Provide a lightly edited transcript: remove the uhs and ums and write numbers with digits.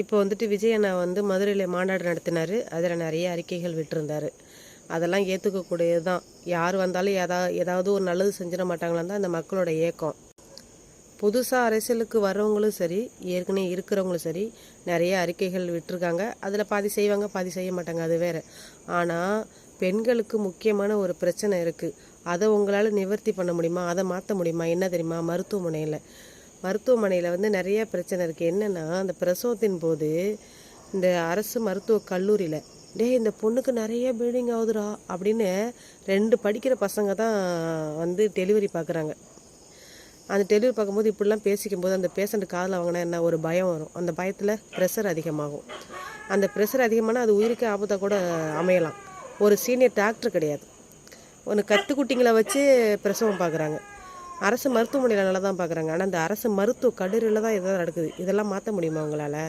இப்போ வந்துட்டு விஜய் அண்ணா வந்து மதுரையில் மாநாடு நடத்தினார். அதில் நிறைய அறிக்கைகள் விட்டிருந்தார். அதெல்லாம் ஏற்றுக்கக்கூடியது தான். யார் வந்தாலும் ஏதாவது ஒரு நல்லது செஞ்சிட மாட்டாங்களான்னு தான் அந்த மக்களோட ஏக்கம். புதுசாக அரசியலுக்கு வர்றவங்களும் சரி, ஏற்கனவே இருக்கிறவங்களும் சரி, நிறைய அறிக்கைகள் விட்டுருக்காங்க. அதில் பாதி செய்வாங்க, பாதி செய்ய மாட்டாங்க, அது வேறு. ஆனால் பெண்களுக்கு முக்கியமான ஒரு பிரச்சனை இருக்குது. அதை உங்களால் நிவர்த்தி பண்ண முடியுமா? அதை மாற்ற முடியுமா? என்ன தெரியுமா? மருத்துவமனையில் வந்து நிறைய பிரச்சனை இருக்குது. என்னென்னா, அந்த பிரசவத்தின் போது இந்த அரசு மருத்துவக் கல்லூரியில் இந்த பொண்ணுக்கு நிறைய ப்ளீடிங் ஆகுதுடா அப்படின்னு 2 படிக்கிற பசங்க தான் வந்து டெலிவரி பார்க்குறாங்க. அந்த டெலிவரி பார்க்கும்போது இப்படிலாம் பேசிக்கும்போது அந்த பேஷண்ட் காதில் வாங்கினா என்ன ஒரு பயம் வரும். அந்த பயத்தில் ப்ரெஷர் அதிகமாகும். அந்த ப்ரெஷர் அதிகமானால் அது உயிருக்கு ஆபத்தாக கூட அமையலாம். ஒரு சீனியர் டாக்டர் கிடையாது, ஒன்று கத்துக்குட்டிங்களை வச்சு பிரசவம் பார்க்குறாங்க. அரசு மருத்துவமனையில் நல்லா தான் பார்க்குறாங்க. ஆனால் அந்த அரசு மருத்துவக் கல்லூரியில் தான் இதெல்லாம் நடக்குது. இதெல்லாம் மாற்ற முடியுமா உங்களால்?